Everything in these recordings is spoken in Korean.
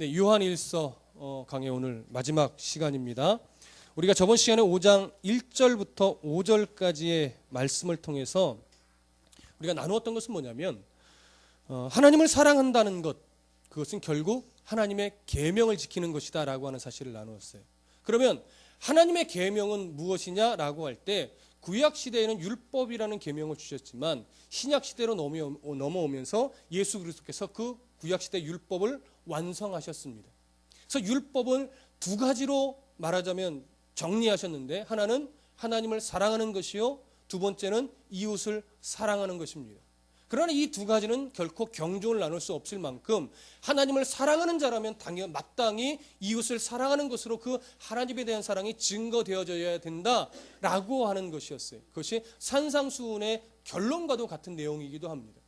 네, 요한일서 강의 오늘 마지막 시간입니다. 우리가 저번 시간에 5장 1절부터 5절까지의 말씀을 통해서 우리가 나누었던 것은 뭐냐면 하나님을 사랑한다는 것, 그것은 결국 하나님의 계명을 지키는 것이다 라고 하는 사실을 나누었어요. 그러면 하나님의 계명은 무엇이냐라고 할 때 구약 시대에는 율법이라는 계명을 주셨지만 신약 시대로 넘어오면서 예수 그리스도께서 그 구약 시대 율법을 완성하셨습니다. 그래서 율법은 두 가지로 말하자면 정리하셨는데, 하나는 하나님을 사랑하는 것이요, 두 번째는 이웃을 사랑하는 것입니다. 그러나 이 두 가지는 결코 경종을 나눌 수 없을 만큼 하나님을 사랑하는 자라면 마땅히 이웃을 사랑하는 것으로 그 하나님에 대한 사랑이 증거되어져야 된다라고 하는 것이었어요. 그것이 산상수훈의 결론과도 같은 내용이기도 합니다.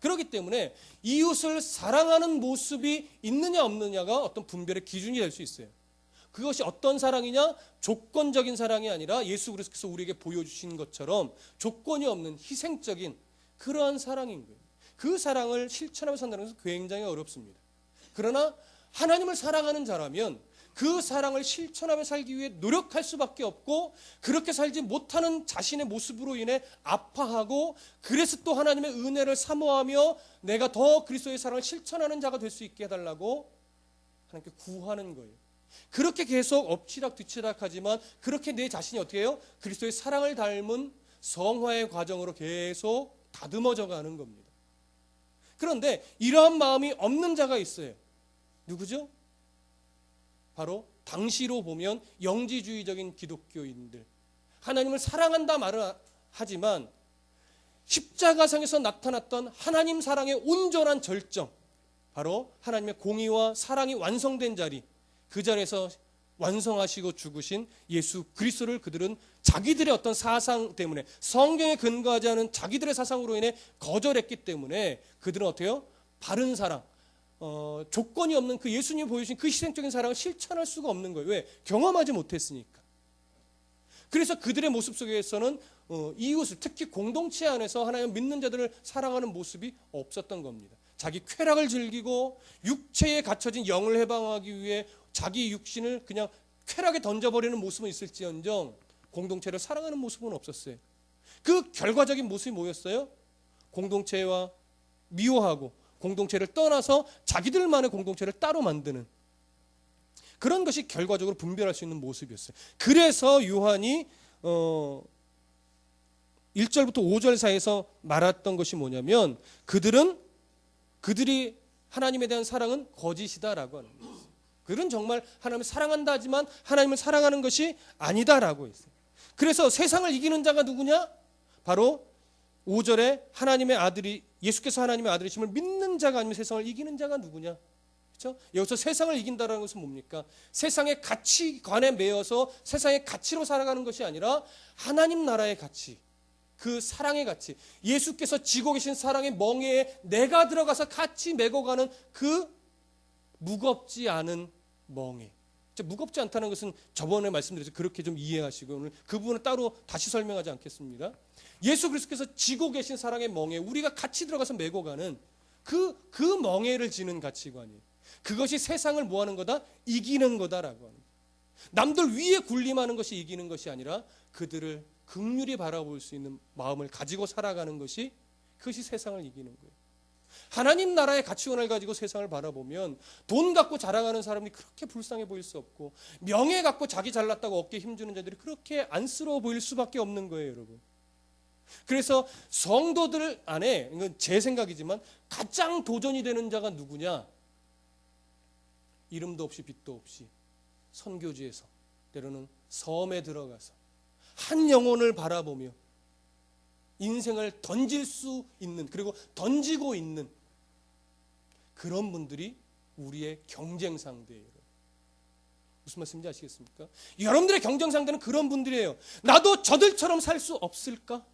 그렇기 때문에 이웃을 사랑하는 모습이 있느냐 없느냐가 어떤 분별의 기준이 될 수 있어요. 그것이 어떤 사랑이냐? 조건적인 사랑이 아니라 예수 그리스도께서 우리에게 보여주신 것처럼 조건이 없는 희생적인 그러한 사랑인 거예요. 그 사랑을 실천하며 산다는 것은 굉장히 어렵습니다. 그러나 하나님을 사랑하는 자라면 그 사랑을 실천하며 살기 위해 노력할 수밖에 없고, 그렇게 살지 못하는 자신의 모습으로 인해 아파하고, 그래서 또 하나님의 은혜를 사모하며 내가 더 그리스도의 사랑을 실천하는 자가 될 수 있게 해달라고 하나님께 구하는 거예요. 그렇게 계속 엎치락 뒤치락 하지만 그렇게 내 자신이 어떻게 해요? 그리스도의 사랑을 닮은 성화의 과정으로 계속 다듬어져 가는 겁니다. 그런데 이러한 마음이 없는 자가 있어요. 누구죠? 바로 당시로 보면 영지주의적인 기독교인들. 하나님을 사랑한다 말을 하지만 십자가상에서 나타났던 하나님 사랑의 온전한 절정, 바로 하나님의 공의와 사랑이 완성된 자리, 그 자리에서 완성하시고 죽으신 예수 그리스도를 그들은 자기들의 어떤 사상 때문에, 성경에 근거하지 않은 자기들의 사상으로 인해 거절했기 때문에 그들은 어떻게 해요? 바른 사랑, 조건이 없는 그 예수님이 보여주신 그 희생적인 사랑을 실천할 수가 없는 거예요. 왜? 경험하지 못했으니까. 그래서 그들의 모습 속에서는 이웃을, 특히 공동체 안에서 하나님 믿는 자들을 사랑하는 모습이 없었던 겁니다. 자기 쾌락을 즐기고 육체에 갇혀진 영을 해방하기 위해 자기 육신을 그냥 쾌락에 던져버리는 모습은 있을지언정 공동체를 사랑하는 모습은 없었어요. 그 결과적인 모습이 뭐였어요? 공동체와 미워하고 공동체를 떠나서 자기들만의 공동체를 따로 만드는 그런 것이 결과적으로 분별할 수 있는 모습이었어요. 그래서 요한이 1절부터 5절 사이에서 말했던 것이 뭐냐면, 그들이 하나님에 대한 사랑은 거짓이다라고 하는 거예요. 그들은 정말 하나님을 사랑한다 하지만 하나님을 사랑하는 것이 아니다라고 했어요. 그래서 세상을 이기는 자가 누구냐? 바로 5절에 하나님의 아들이, 예수께서 하나님의 아들이심을 믿는 자가 아니면 세상을 이기는 자가 누구냐? 그렇죠? 여기서 세상을 이긴다는 것은 뭡니까? 세상의 가치관에 매여서 세상의 가치로 살아가는 것이 아니라 하나님 나라의 가치, 그 사랑의 가치, 예수께서 지고 계신 사랑의 멍에에 내가 들어가서 같이 메고가는 그 무겁지 않은 멍에. 무겁지 않다는 것은 저번에 말씀드려서 그렇게 좀 이해하시고 오늘 그 부분은 따로 다시 설명하지 않겠습니다. 예수 그리스도께서 지고 계신 사랑의 멍에 우리가 같이 들어가서 메고 가는 그 멍에를 지는 가치관이에요. 그것이 세상을 뭐하는 거다? 이기는 거다라고 하는 거예요. 남들 위에 군림하는 것이 이기는 것이 아니라 그들을 긍휼히 바라볼 수 있는 마음을 가지고 살아가는 것이, 그것이 세상을 이기는 거예요. 하나님 나라의 가치관을 가지고 세상을 바라보면 돈 갖고 자랑하는 사람이 그렇게 불쌍해 보일 수 없고, 명예 갖고 자기 잘났다고 어깨에 힘주는 자들이 그렇게 안쓰러워 보일 수밖에 없는 거예요, 여러분. 그래서 성도들 안에, 이건 제 생각이지만 가장 도전이 되는 자가 누구냐? 이름도 없이 빛도 없이 선교지에서, 때로는 섬에 들어가서 한 영혼을 바라보며 인생을 던질 수 있는, 그리고 던지고 있는 그런 분들이 우리의 경쟁 상대예요. 무슨 말씀인지 아시겠습니까? 여러분들의 경쟁 상대는 그런 분들이에요. 나도 저들처럼 살 수 없을까?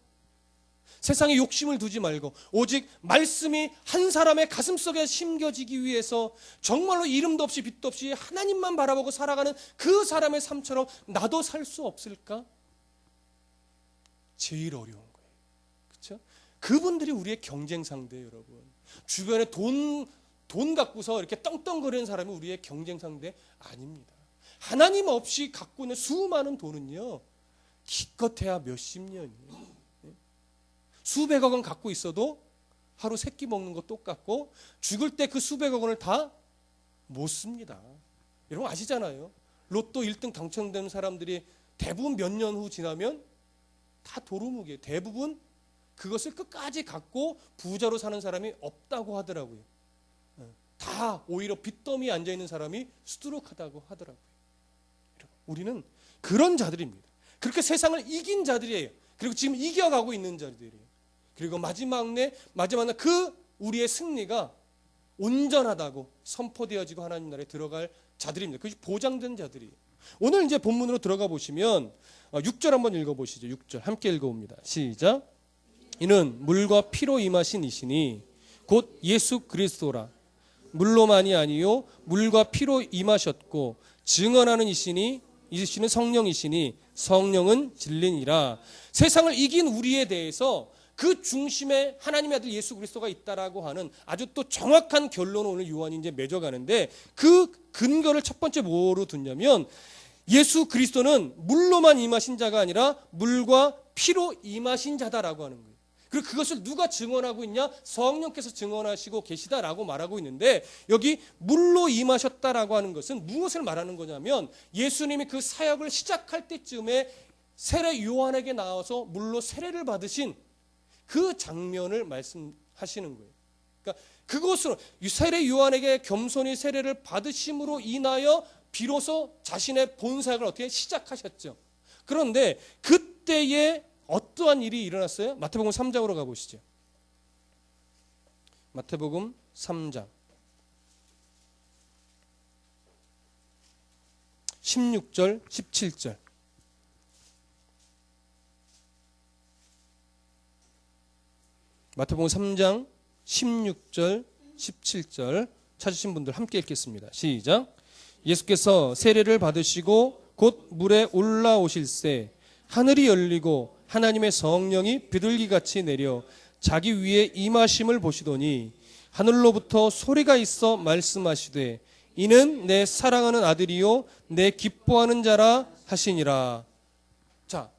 세상에 욕심을 두지 말고 오직 말씀이 한 사람의 가슴속에 심겨지기 위해서 정말로 이름도 없이 빛도 없이 하나님만 바라보고 살아가는 그 사람의 삶처럼 나도 살 수 없을까? 제일 어려운 거예요. 그렇죠? 그분들이 우리의 경쟁 상대예요, 여러분. 주변에 돈 돈 갖고서 이렇게 떵떵거리는 사람이 우리의 경쟁 상대 아닙니다. 하나님 없이 갖고 있는 수많은 돈은요, 기껏해야 몇십 년이에요. 수백억 원 갖고 있어도 하루 세 끼 먹는 거 똑같고, 죽을 때 그 수백억 원을 다 못 씁니다. 여러분 아시잖아요. 로또 1등 당첨된 사람들이 대부분 몇 년 후 지나면 다 도루묵이에요. 대부분 그것을 끝까지 갖고 부자로 사는 사람이 없다고 하더라고요. 다 오히려 빚더미에 앉아있는 사람이 수두룩하다고 하더라고요. 우리는 그런 자들입니다. 그렇게 세상을 이긴 자들이에요. 그리고 지금 이겨가고 있는 자들이에요. 그리고 마지막 날 그 우리의 승리가 온전하다고 선포되어지고 하나님 나라에 들어갈 자들입니다. 그것이 보장된 자들이에요. 오늘 이제 본문으로 들어가 보시면 6절 한번 읽어보시죠. 6절 함께 읽어봅니다. 시작. 이는 물과 피로 임하신 이시니 곧 예수 그리스도라. 물로만이 아니요 물과 피로 임하셨고 증언하는 이시니 이시는 성령이시니 성령은 진리니라. 세상을 이긴 우리에 대해서 그 중심에 하나님의 아들 예수 그리스도가 있다라고 하는 아주 또 정확한 결론을 오늘 요한이 이제 맺어가는데, 그 근거를 첫 번째 뭐로 두냐면 예수 그리스도는 물로만 임하신 자가 아니라 물과 피로 임하신 자다라고 하는 거예요. 그리고 그것을 누가 증언하고 있냐? 성령께서 증언하시고 계시다라고 말하고 있는데, 여기 물로 임하셨다라고 하는 것은 무엇을 말하는 거냐면 예수님이 그 사역을 시작할 때쯤에 세례 요한에게 나와서 물로 세례를 받으신 그 장면을 말씀하시는 거예요. 그러니까 그것으로 세례 요한에게 겸손히 세례를 받으심으로 인하여 비로소 자신의 본사역을 어떻게 시작하셨죠. 그런데 그때에 어떠한 일이 일어났어요? 마태복음 3장으로 가보시죠. 마태복음 3장 16절 17절. 마태복음 3장 16절 17절 찾으신 분들 함께 읽겠습니다. 시작. 예수께서 세례를 받으시고 곧 물에 올라오실새 하늘이 열리고 하나님의 성령이 비둘기같이 내려 자기 위에 임하심을 보시더니 하늘로부터 소리가 있어 말씀하시되 이는 내 사랑하는 아들이요 내 기뻐하는 자라 하시니라. 자,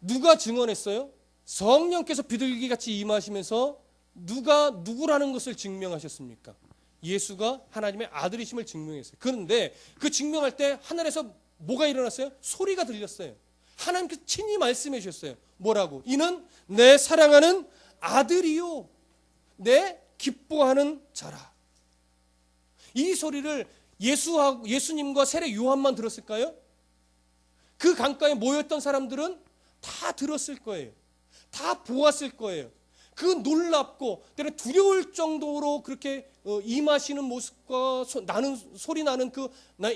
누가 증언했어요? 성령께서 비둘기같이 임하시면서 누가 누구라는 것을 증명하셨습니까? 예수가 하나님의 아들이심을 증명했어요. 그런데 그 증명할 때 하늘에서 뭐가 일어났어요? 소리가 들렸어요. 하나님께서 친히 말씀해 주셨어요. 뭐라고? 이는 내 사랑하는 아들이요 내 기뻐하는 자라. 이 소리를 예수님과 세례 요한만 들었을까요? 그 강가에 모였던 사람들은 다 들었을 거예요. 다 보았을 거예요. 그 놀랍고 때로 두려울 정도로 그렇게 임하시는 모습과 소리 나는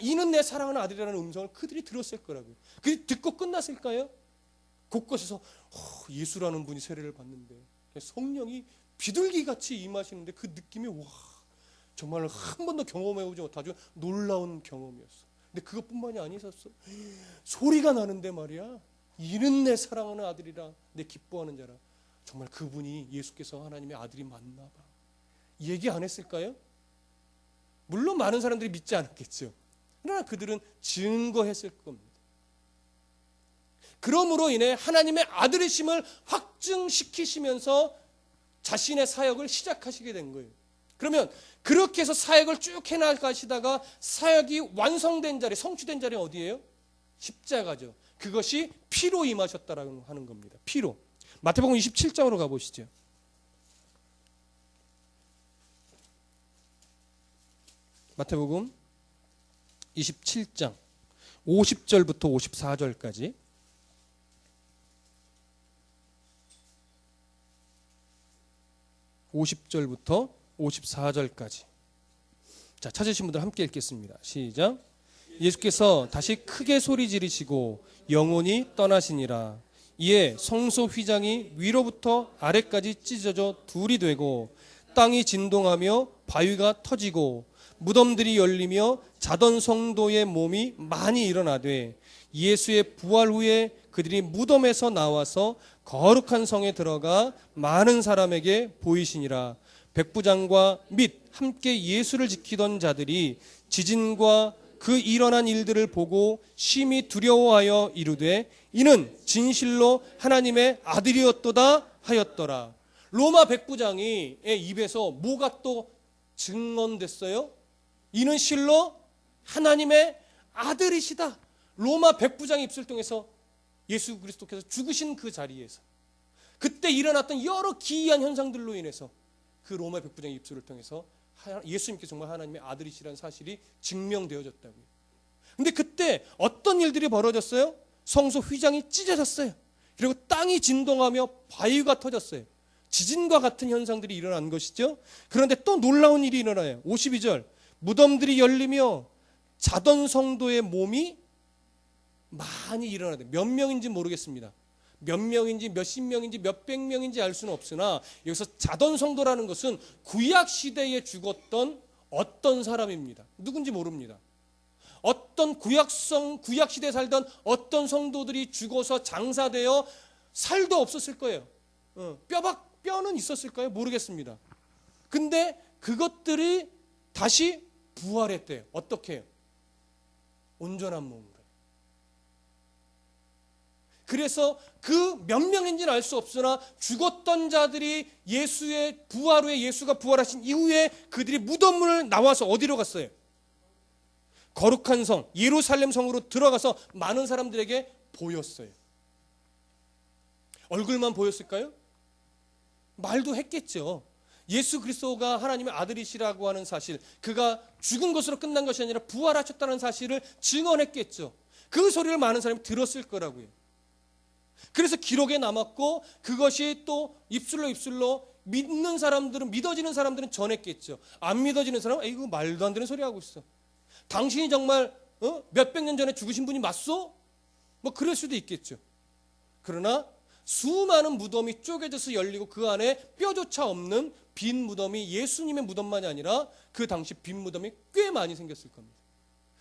이는 내 사랑하는 아들이라는 음성을 그들이 들었을 거라고요. 그들이 듣고 끝났을까요? 곳곳에서 예수라는 분이 세례를 받는데 성령이 비둘기같이 임하시는데 그 느낌이 정말 한 번도 경험해보지 못하죠. 놀라운 경험이었어. 근데 그것뿐만이 아니었어. 소리가 나는데 말이야. 이는 내 사랑하는 아들이라 내 기뻐하는 자라. 정말 그분이 예수께서 하나님의 아들이 맞나 봐. 얘기 안 했을까요? 물론 많은 사람들이 믿지 않았겠죠. 그러나 그들은 증거했을 겁니다. 그러므로 인해 하나님의 아들이심을 확증시키시면서 자신의 사역을 시작하시게 된 거예요. 그러면 그렇게 해서 사역을 쭉 해나가시다가 사역이 완성된 자리, 성취된 자리는 어디예요? 십자가죠. 그것이 피로 임하셨다라고 하는 겁니다. 피로. 마태복음 27장으로 가보시죠. 마태복음 27장 50절부터 54절까지. (50절부터) 54절까지. 자, 찾으신 분들 함께 읽겠습니다. 시작. 예수께서 다시 크게 소리 지르시고 영혼이 떠나시니라. 이에 성소 휘장이 위로부터 아래까지 찢어져 둘이 되고 땅이 진동하며 바위가 터지고 무덤들이 열리며 자던 성도의 몸이 많이 일어나되 예수의 부활 후에 그들이 무덤에서 나와서 거룩한 성에 들어가 많은 사람에게 보이시니라. 백부장과 및 함께 예수를 지키던 자들이 지진과 그 일어난 일들을 보고 심히 두려워하여 이르되 이는 진실로 하나님의 아들이었도다 하였더라. 로마 백부장의 입에서 뭐가 또 증언됐어요? 이는 실로 하나님의 아들이시다. 로마 백부장의 입술을 통해서 예수 그리스도께서 죽으신 그 자리에서 그때 일어났던 여러 기이한 현상들로 인해서 그 로마 백부장의 입술을 통해서 예수님께 정말 하나님의 아들이시라는 사실이 증명되어졌다고요. 근데 그때 어떤 일들이 벌어졌어요? 성소 휘장이 찢어졌어요. 그리고 땅이 진동하며 바위가 터졌어요. 지진과 같은 현상들이 일어난 것이죠. 그런데 또 놀라운 일이 일어나요. 52절 무덤들이 열리며 자던 성도의 몸이 많이 일어나요. 몇 명인지 모르겠습니다. 몇 명인지 몇십 명인지 몇백 명인지 알 수는 없으나 여기서 자던 성도라는 것은 구약 시대에 죽었던 어떤 사람입니다. 누군지 모릅니다. 어떤 구약 시대에 살던 어떤 성도들이 죽어서 장사되어 살도 없었을 거예요. 뼈는 있었을까요? 모르겠습니다. 근데 그것들이 다시 부활했대요. 어떻게 해요? 온전한 몸으로. 그래서 그 몇 명인지는 알 수 없으나 죽었던 자들이 예수의 부활 후에 예수가 부활하신 이후에 그들이 무덤을 나와서 어디로 갔어요? 거룩한 성 예루살렘 성으로 들어가서 많은 사람들에게 보였어요. 얼굴만 보였을까요? 말도 했겠죠. 예수 그리스도가 하나님의 아들이시라고 하는 사실, 그가 죽은 것으로 끝난 것이 아니라 부활하셨다는 사실을 증언했겠죠. 그 소리를 많은 사람이 들었을 거라고요. 그래서 기록에 남았고 그것이 또 입술로 믿는 사람들은, 믿어지는 사람들은 전했겠죠. 안 믿어지는 사람은 이거 말도 안 되는 소리 하고 있어. 당신이 정말 몇백 년 전에 죽으신 분이 맞소? 뭐 그럴 수도 있겠죠. 그러나 수많은 무덤이 쪼개져서 열리고 그 안에 뼈조차 없는 빈 무덤이 예수님의 무덤만이 아니라 그 당시 빈 무덤이 꽤 많이 생겼을 겁니다.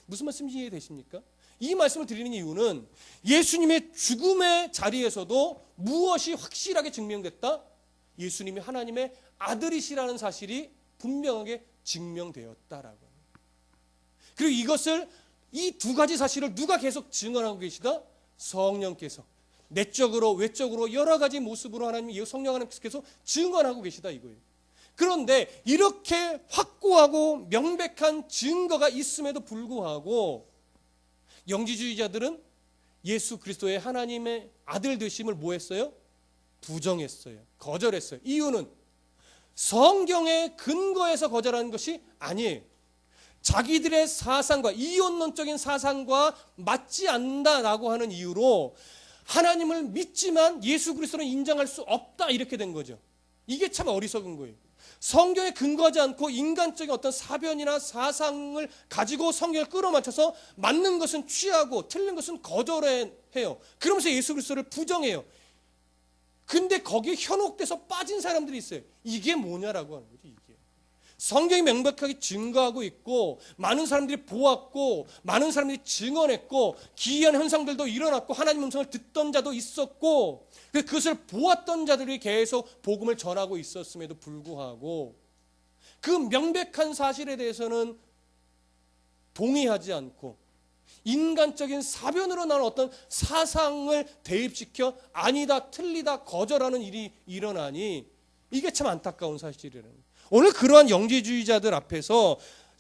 무슨 말씀인지 이해되십니까? 이 말씀을 드리는 이유는 예수님의 죽음의 자리에서도 무엇이 확실하게 증명됐다? 예수님이 하나님의 아들이시라는 사실이 분명하게 증명되었다라고. 그리고 이것을, 이 두 가지 사실을 누가 계속 증언하고 계시다? 성령께서. 내적으로 외적으로 여러 가지 모습으로 하나님, 성령 하나님께서 증언하고 계시다 이거예요. 그런데 이렇게 확고하고 명백한 증거가 있음에도 불구하고 영지주의자들은 예수 그리스도의 하나님의 아들 되심을 뭐 했어요? 부정했어요. 거절했어요. 이유는 성경의 근거에서 거절하는 것이 아니에요. 자기들의 사상과, 이원론적인 사상과 맞지 않는다라고 하는 이유로 하나님을 믿지만 예수 그리스도는 인정할 수 없다, 이렇게 된 거죠. 이게 참 어리석은 거예요. 성경에 근거하지 않고 인간적인 어떤 사변이나 사상을 가지고 성경을 끌어맞춰서 맞는 것은 취하고 틀린 것은 거절해요. 그러면서 예수 그리스도를 부정해요. 근데 거기에 현혹돼서 빠진 사람들이 있어요. 이게 뭐냐라고 하는 거죠. 이게 성경이 명백하게 증거하고 있고 많은 사람들이 보았고 많은 사람들이 증언했고 기이한 현상들도 일어났고 하나님 음성을 듣던 자도 있었고 그것을 보았던 자들이 계속 복음을 전하고 있었음에도 불구하고 그 명백한 사실에 대해서는 동의하지 않고 인간적인 사변으로 나온 어떤 사상을 대입시켜 아니다, 틀리다, 거절하는 일이 일어나니 이게 참 안타까운 사실이라는 거예요. 오늘 그러한 영지주의자들 앞에서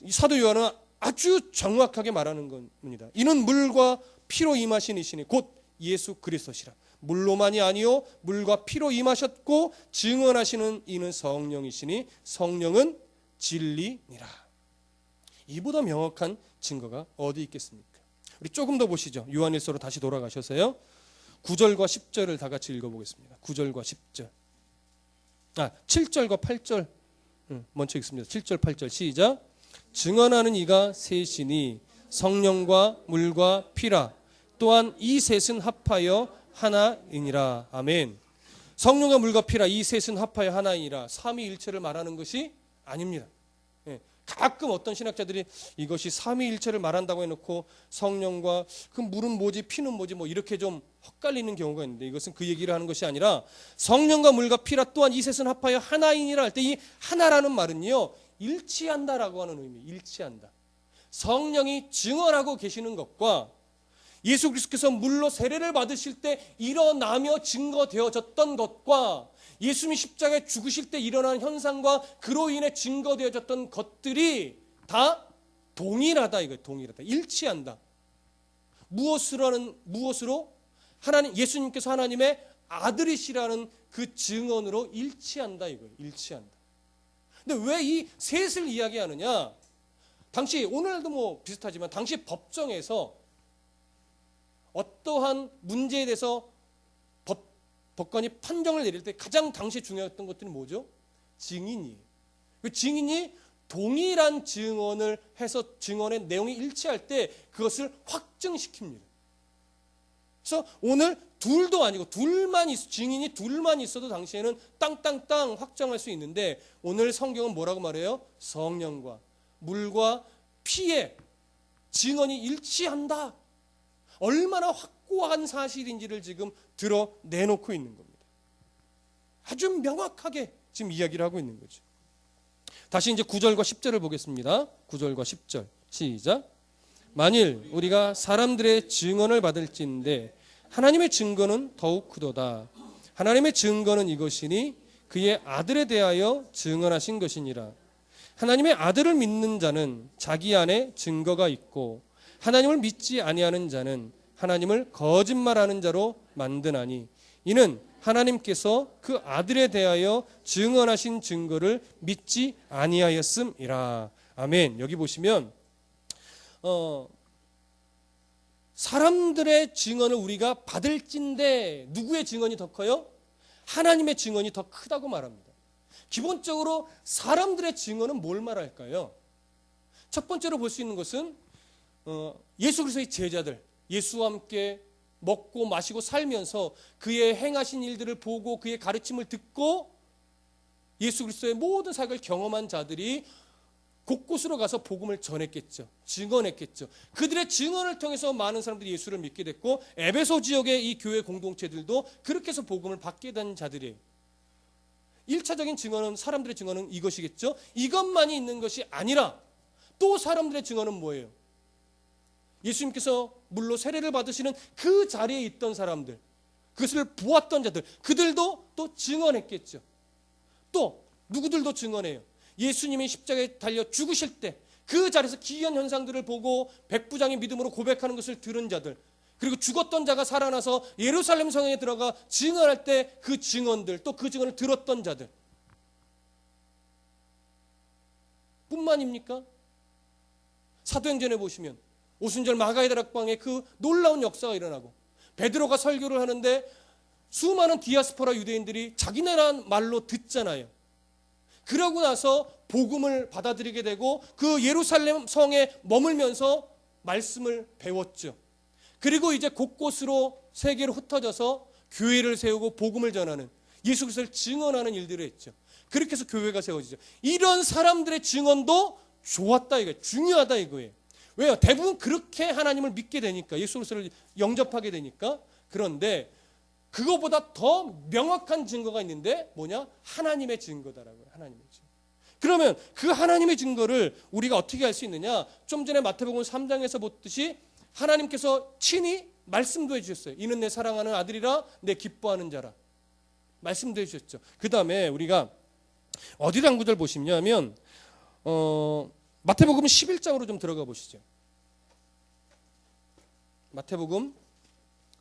사도 요한은 아주 정확하게 말하는 겁니다. 이는 물과 피로 임하신 이시니 곧 예수 그리스도시라. 물로만이 아니요 물과 피로 임하셨고 증언하시는 이는 성령이시니 성령은 진리니라. 이보다 명확한 증거가 어디 있겠습니까? 우리 조금 더 보시죠. 요한일서로 다시 돌아가셔서요. 9절과 10절을 다 같이 읽어보겠습니다. 9절과 10절. 7절과 8절 먼저 읽습니다. 7절 8절 시작. 증언하는 이가 셋이니 성령과 물과 피라. 또한 이 셋은 합하여 하나이니라. 아멘. 성령과 물과 피라, 이 셋은 합하여 하나이니라. 삼위일체를 말하는 것이 아닙니다. 가끔 어떤 신학자들이 이것이 삼위일체를 말한다고 해놓고 성령과 그 물은 뭐지 피는 뭐지 뭐 이렇게 좀 헛갈리는 경우가 있는데, 이것은 그 얘기를 하는 것이 아니라 성령과 물과 피라 또한 이 셋은 합하여 하나이니라 할 때 이 하나라는 말은요 일치한다라고 하는 의미, 일치한다. 성령이 증언하고 계시는 것과 예수 그리스도께서 물로 세례를 받으실 때 일어나며 증거되어졌던 것과 예수님이 십자가에 죽으실 때 일어난 현상과 그로 인해 증거되어졌던 것들이 다 동일하다 이거예요. 동일하다. 일치한다. 무엇으로? 하나님, 예수님께서 하나님의 아들이시라는 그 증언으로 일치한다 이거예요. 일치한다. 근데 왜 이 셋을 이야기하느냐? 당시, 오늘도 뭐 비슷하지만 당시 법정에서 어떠한 문제에 대해서 법관이 판정을 내릴 때 가장 당시 중요했던 것들이 뭐죠? 증인이에요. 그 증인이 동일한 증언을 해서 증언의 내용이 일치할 때 그것을 확증시킵니다. 그래서 오늘 둘도 아니고 증인이 둘만 있어도 당시에는 땅땅땅 확정할 수 있는데, 오늘 성경은 뭐라고 말해요? 성령과 물과 피의 증언이 일치한다. 얼마나 확고한 사실인지를 지금 드러내놓고 있는 겁니다. 아주 명확하게 지금 이야기를 하고 있는 거죠. 다시 이제 9절과 10절을 보겠습니다. 9절과 10절 시작. 만일 우리가 사람들의 증언을 받을진대 하나님의 증거는 더욱 크도다. 하나님의 증거는 이것이니 그의 아들에 대하여 증언하신 것이니라. 하나님의 아들을 믿는 자는 자기 안에 증거가 있고 하나님을 믿지 아니하는 자는 하나님을 거짓말하는 자로 만드나니 이는 하나님께서 그 아들에 대하여 증언하신 증거를 믿지 아니하였음이라. 아멘. 여기 보시면 사람들의 증언을 우리가 받을진데 누구의 증언이 더 커요? 하나님의 증언이 더 크다고 말합니다. 기본적으로 사람들의 증언은 뭘 말할까요? 첫 번째로 볼 수 있는 것은 예수 그리스도의 제자들, 예수와 함께 먹고 마시고 살면서 그의 행하신 일들을 보고 그의 가르침을 듣고 예수 그리스도의 모든 사역을 경험한 자들이 곳곳으로 가서 복음을 전했겠죠. 증언했겠죠. 그들의 증언을 통해서 많은 사람들이 예수를 믿게 됐고, 에베소 지역의 이 교회 공동체들도 그렇게 해서 복음을 받게 된 자들이에요. 1차적인 증언은, 사람들의 증언은 이것이겠죠. 이것만이 있는 것이 아니라 또 사람들의 증언은 뭐예요? 예수님께서 물로 세례를 받으시는 그 자리에 있던 사람들, 그것을 보았던 자들, 그들도 또 증언했겠죠. 또 누구들도 증언해요. 예수님이 십자가에 달려 죽으실 때 그 자리에서 기이한 현상들을 보고 백부장의 믿음으로 고백하는 것을 들은 자들, 그리고 죽었던 자가 살아나서 예루살렘 성에 들어가 증언할 때 그 증언들, 또 그 증언을 들었던 자들 뿐만입니까? 사도행전에 보시면 오순절 마가의 다락방에 그 놀라운 역사가 일어나고, 베드로가 설교를 하는데 수많은 디아스포라 유대인들이 자기네라 말로 듣잖아요. 그러고 나서 복음을 받아들이게 되고 그 예루살렘 성에 머물면서 말씀을 배웠죠. 그리고 이제 곳곳으로 세계로 흩어져서 교회를 세우고 복음을 전하는, 예수 그리스도를 증언하는 일들을 했죠. 그렇게 해서 교회가 세워지죠. 이런 사람들의 증언도 좋았다 이거예요. 중요하다 이거예요. 왜요? 대부분 그렇게 하나님을 믿게 되니까, 예수 그리스도를 영접하게 되니까. 그런데 그거보다 더 명확한 증거가 있는데 뭐냐? 하나님의 증거다라고요. 하나님의 증거. 그러면 그 하나님의 증거를 우리가 어떻게 알 수 있느냐? 좀 전에 마태복음 3장에서 봤듯이 하나님께서 친히 말씀도 해주셨어요. 이는 내 사랑하는 아들이라, 내 기뻐하는 자라. 말씀도 해주셨죠. 그 다음에 우리가 어디를 한 구절 보시냐면 마태복음 11장으로 좀 들어가 보시죠. 마태복음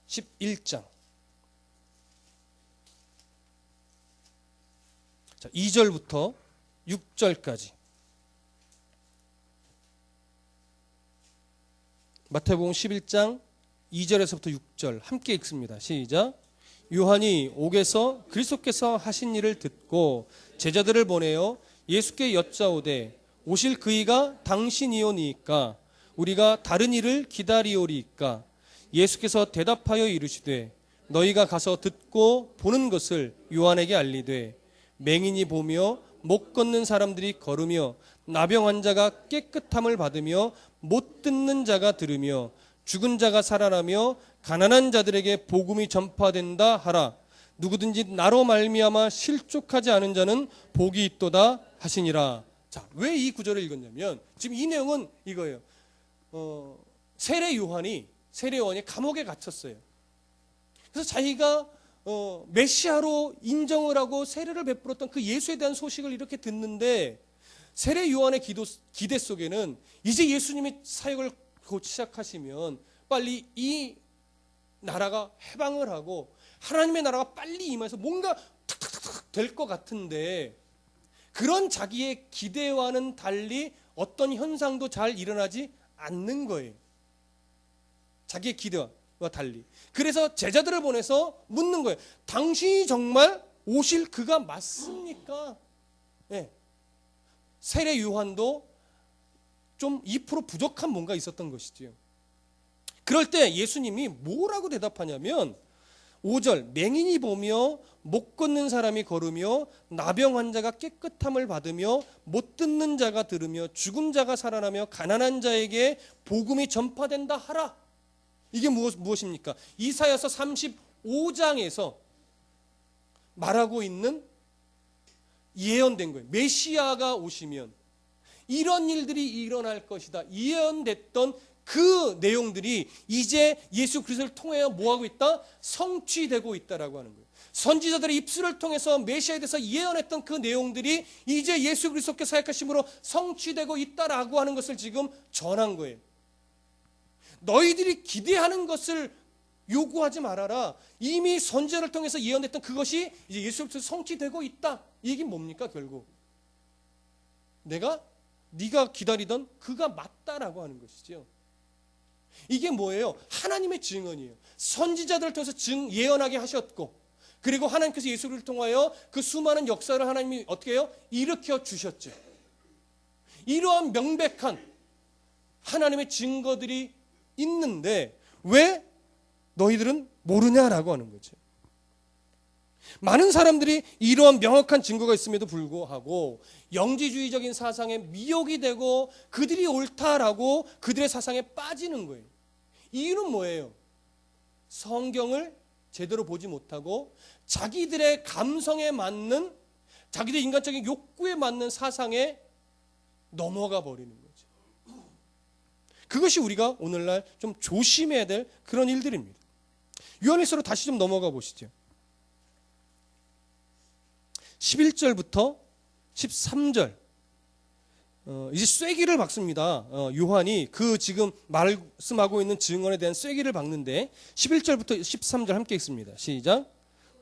11장. 자, 2절부터 6절까지. 마태복음 11장 2절에서부터 6절 함께 읽습니다. 시작. 요한이 옥에서 그리스도께서 하신 일을 듣고 제자들을 보내어 예수께 여짜오되 오실 그이가 당신이오니이까 우리가 다른 일을 기다리오리이까. 예수께서 대답하여 이르시되 너희가 가서 듣고 보는 것을 요한에게 알리되 맹인이 보며 못 걷는 사람들이 걸으며 나병 환자가 깨끗함을 받으며 못 듣는 자가 들으며 죽은 자가 살아나며 가난한 자들에게 복음이 전파된다 하라. 누구든지 나로 말미암아 실족하지 않은 자는 복이 있도다 하시니라. 자, 왜 이 구절을 읽었냐면 지금 이 내용은 이거예요. 세례 요한이 감옥에 갇혔어요. 그래서 자기가 메시아로 인정을 하고 세례를 베풀었던 그 예수에 대한 소식을 이렇게 듣는데 세례 요한의 기대 속에는 이제 예수님이 사역을 곧 시작하시면 빨리 이 나라가 해방을 하고 하나님의 나라가 빨리 임해서 뭔가 탁탁탁 될 것 같은데 그런 자기의 기대와는 달리 어떤 현상도 잘 일어나지 않는 거예요. 자기의 기대와 달리. 그래서 제자들을 보내서 묻는 거예요. 당신이 정말 오실 그가 맞습니까? 네. 세례 요한도 좀 2% 부족한 뭔가 있었던 것이지요. 그럴 때 예수님이 뭐라고 대답하냐면 5절 맹인이 보며 못 걷는 사람이 걸으며 나병 환자가 깨끗함을 받으며 못 듣는 자가 들으며 죽은 자가 살아나며 가난한 자에게 복음이 전파된다 하라. 이게 무엇입니까? 이사야서 35장에서 말하고 있는 예언된 거예요. 메시아가 오시면 이런 일들이 일어날 것이다. 예언됐던 그 내용들이 이제 예수 그리스도를 통하여 뭐하고 있다? 성취되고 있다라고 하는 거예요. 선지자들의 입술을 통해서 메시아에 대해서 예언했던 그 내용들이 이제 예수 그리스도께 사역하심으로 성취되고 있다라고 하는 것을 지금 전한 거예요. 너희들이 기대하는 것을 요구하지 말아라. 이미 선지자를 통해서 예언했던 그것이 이제 예수 그리스도 성취되고 있다. 이 얘기는 뭡니까 결국? 네가 기다리던 그가 맞다라고 하는 것이죠. 이게 뭐예요? 하나님의 증언이에요. 선지자들을 통해서 예언하게 하셨고 그리고 하나님께서 예수를 통하여 그 수많은 역사를 하나님이 어떻게 해요? 일으켜 주셨죠. 이러한 명백한 하나님의 증거들이 있는데 왜 너희들은 모르냐라고 하는 거죠. 많은 사람들이 이러한 명확한 증거가 있음에도 불구하고 영지주의적인 사상에 미혹이 되고 그들이 옳다라고 그들의 사상에 빠지는 거예요. 이유는 뭐예요? 성경을 제대로 보지 못하고 자기들의 감성에 맞는 자기들의 인간적인 욕구에 맞는 사상에 넘어가 버리는 거죠. 그것이 우리가 오늘날 좀 조심해야 될 그런 일들입니다. 요한일서로 다시 좀 넘어가 보시죠. 11절부터 13절 이제 쐐기를 박습니다. 요한이 그 지금 말씀하고 있는 증언에 대한 쐐기를 박는데 11절부터 13절 함께 읽습니다. 시작.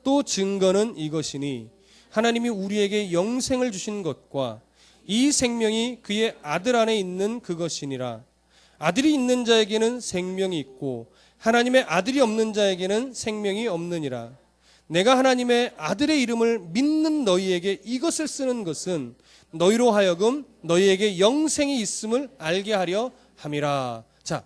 또 증거는 이것이니 하나님이 우리에게 영생을 주신 것과 이 생명이 그의 아들 안에 있는 그것이니라. 아들이 있는 자에게는 생명이 있고 하나님의 아들이 없는 자에게는 생명이 없느니라. 내가 하나님의 아들의 이름을 믿는 너희에게 이것을 쓰는 것은 너희로 하여금 너희에게 영생이 있음을 알게 하려 함이라. 자,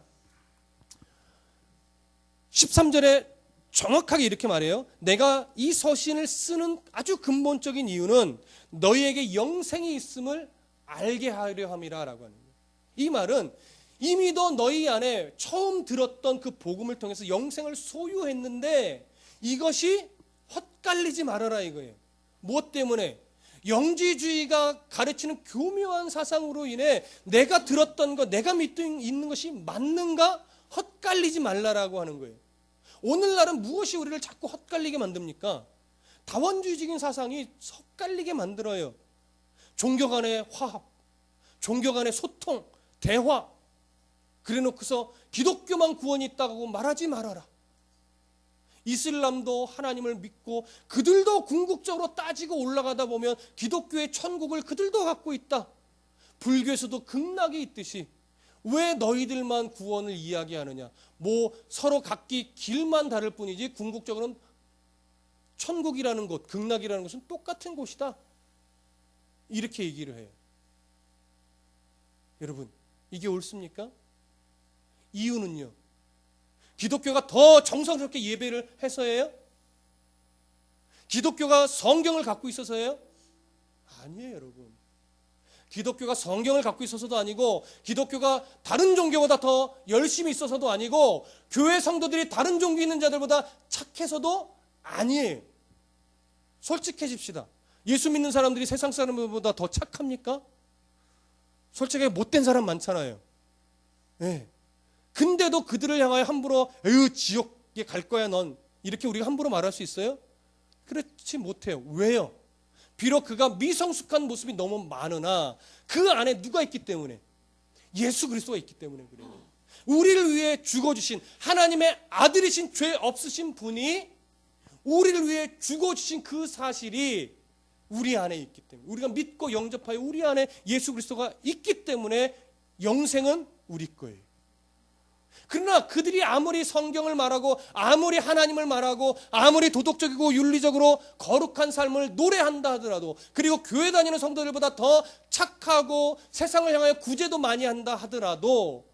13절에 정확하게 이렇게 말해요. 내가 이 서신을 쓰는 아주 근본적인 이유는 너희에게 영생이 있음을 알게 하려 함이라 라고 하는 거예요. 이 말은 이미도 너희 안에 처음 들었던 그 복음을 통해서 영생을 소유했는데 이것이 헛갈리지 말아라 이거예요. 무엇 때문에? 영지주의가 가르치는 교묘한 사상으로 인해 내가 들었던 것, 내가 믿고 있는 것이 맞는가? 헛갈리지 말라라고 하는 거예요. 오늘날은 무엇이 우리를 자꾸 헛갈리게 만듭니까? 다원주의적인 사상이 헛갈리게 만들어요. 종교 간의 화합, 종교 간의 소통, 대화, 그래 놓고서 기독교만 구원이 있다고 말하지 말아라. 이슬람도 하나님을 믿고 그들도 궁극적으로 따지고 올라가다 보면 기독교의 천국을 그들도 갖고 있다. 불교에서도 극락이 있듯이 왜 너희들만 구원을 이야기하느냐. 뭐 서로 각기 길만 다를 뿐이지 궁극적으로는 천국이라는 곳, 극락이라는 것은 똑같은 곳이다. 이렇게 얘기를 해요. 여러분, 이게 옳습니까? 이유는요. 기독교가 더 정성스럽게 예배를 해서예요? 기독교가 성경을 갖고 있어서예요? 아니에요, 여러분. 기독교가 성경을 갖고 있어서도 아니고, 기독교가 다른 종교보다 더 열심히 있어서도 아니고, 교회 성도들이 다른 종교 있는 자들보다 착해서도 아니에요. 솔직해집시다. 예수 믿는 사람들이 세상 사람들보다 더 착합니까? 솔직하게 못된 사람 많잖아요. 네. 근데도 그들을 향하여 함부로 에휴 지옥에 갈 거야 넌, 이렇게 우리가 함부로 말할 수 있어요? 그렇지 못해요. 왜요? 비록 그가 미성숙한 모습이 너무 많으나 그 안에 누가 있기 때문에? 예수 그리스도가 있기 때문에 그래요. 우리를 위해 죽어주신 하나님의 아들이신 죄 없으신 분이 우리를 위해 죽어주신 그 사실이 우리 안에 있기 때문에, 우리가 믿고 영접하여 우리 안에 예수 그리스도가 있기 때문에 영생은 우리 거예요. 그러나 그들이 아무리 성경을 말하고 아무리 하나님을 말하고 아무리 도덕적이고 윤리적으로 거룩한 삶을 노래한다 하더라도, 그리고 교회 다니는 성도들보다 더 착하고 세상을 향하여 구제도 많이 한다 하더라도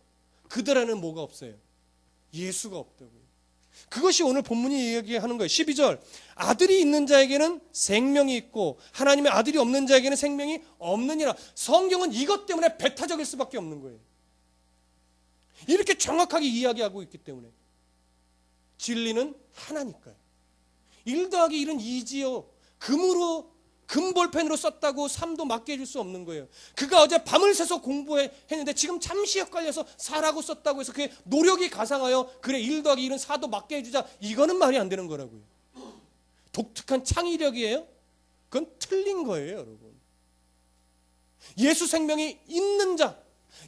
그들 안에는 뭐가 없어요? 예수가 없다고요. 그것이 오늘 본문이 얘기하는 거예요. 12절, 아들이 있는 자에게는 생명이 있고 하나님의 아들이 없는 자에게는 생명이 없느니라. 성경은 이것 때문에 배타적일 수밖에 없는 거예요. 이렇게 정확하게 이야기하고 있기 때문에. 진리는 하나니까요. 1 더하기 1은 2지요. 금볼펜으로 썼다고 3도 맞게 해줄 수 없는 거예요. 그가 어제 밤을 새서 공부했는데 지금 잠시 헷갈려서 4라고 썼다고 해서 그의 노력이 가상하여 그래 1 더하기 1은 4도 맞게 해주자, 이거는 말이 안 되는 거라고요. 독특한 창의력이에요? 그건 틀린 거예요, 여러분. 예수 생명이 있는 자,